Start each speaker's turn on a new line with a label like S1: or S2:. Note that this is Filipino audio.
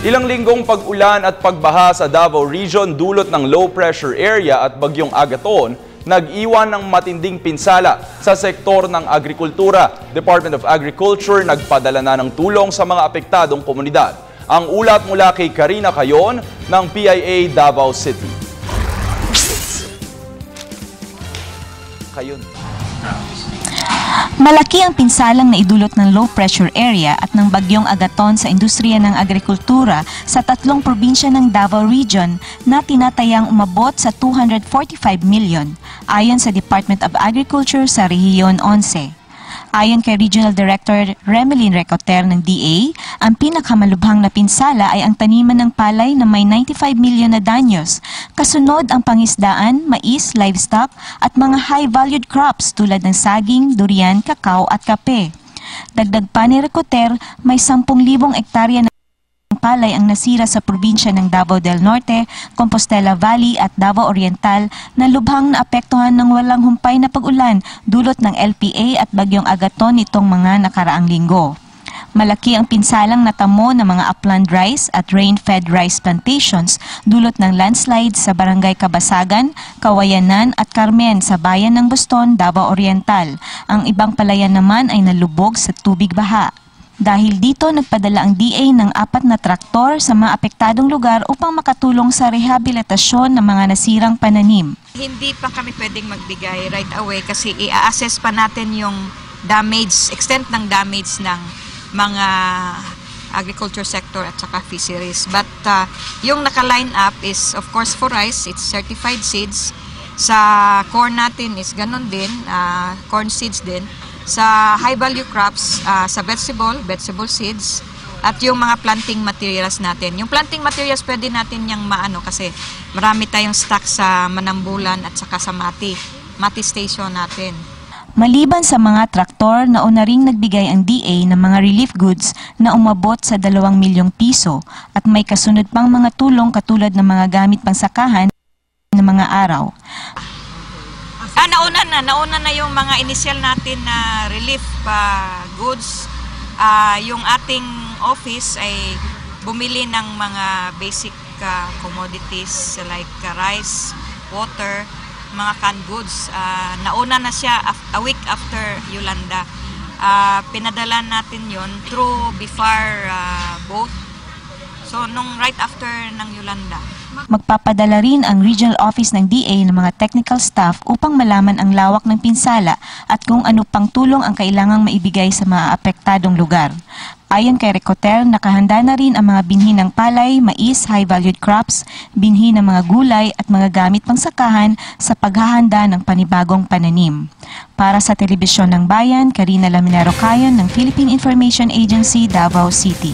S1: Ilang linggong pag-ulan at pagbaha sa Davao Region dulot ng low pressure area at bagyong Agaton nag-iwan ng matinding pinsala sa sektor ng agrikultura. Department of Agriculture nagpadala na ng tulong sa mga apektadong komunidad. Ang ulat mula kay Karina Cayon ng PIA Davao City. Cayon.
S2: Malaki ang pinsalang naidulot ng low pressure area at ng bagyong Agaton sa industriya ng agrikultura sa tatlong probinsya ng Davao Region na tinatayang umabot sa 245 million, ayon sa Department of Agriculture sa Rehiyon 11. Ayon kay Regional Director Remelin Recoter ng DA, ang pinakamalubhang na pinsala ay ang taniman ng palay na may 95 million na danyos. Kasunod ang pangisdaan, mais, livestock at mga high-valued crops tulad ng saging, durian, kakao at kape. Dagdag pa ni Recoter, may 10,000 ektarya ng palay ang nasira sa probinsya ng Davao del Norte, Compostela Valley at Davao Oriental na lubhang naapektuhan ng walang humpay na pag-ulan dulot ng LPA at bagyong Agaton nitong mga nakaraang linggo. Malaki ang pinsalang natamo ng mga upland rice at rain-fed rice plantations dulot ng landslide sa Barangay Kabasagan, Kawayanan at Carmen sa bayan ng Boston, Davao Oriental. Ang ibang palayan naman ay nalubog sa tubig baha. Dahil dito, nagpadala ang DA ng 4 na traktor sa mga apektadong lugar upang makatulong sa rehabilitasyon ng mga nasirang pananim.
S3: Hindi pa kami pwedeng magbigay right away kasi i-assess pa natin yung damage, extent ng damage ng mga agriculture sector at saka fisheries. But yung naka-line up is of course for rice, it's certified seeds. Sa corn natin is ganun din, corn seeds din. Sa high-value crops, sa vegetable seeds, at yung mga planting materials natin. Yung planting materials pwede natin yung maano kasi marami tayong stock sa Manambulan at saka sa Mati station natin.
S2: Maliban sa mga traktor, nauna ring nagbigay ang DA ng mga relief goods na umabot sa 2 milyong piso at may kasunod pang mga tulong katulad ng mga gamit pangsakahan ng mga araw.
S3: Nauna na yung mga initial natin na relief goods. Yung ating office ay bumili ng mga basic commodities like rice, water, mga canned goods. Nauna na siya a week after Yolanda. Pinadala natin yon through BIFAR boat. So, right after ng Yolanda.
S2: Magpapadala rin ang regional office ng DA ng mga technical staff upang malaman ang lawak ng pinsala at kung ano pang tulong ang kailangang maibigay sa mga apektadong lugar. Ayon kay Recoter, nakahanda na rin ang mga binhi ng palay, mais, high-valued crops, binhi ng mga gulay at mga gamit pangsakahan sa paghahanda ng panibagong pananim. Para sa Telebisyon ng Bayan, Karina Laminero Cayon ng Philippine Information Agency, Davao City.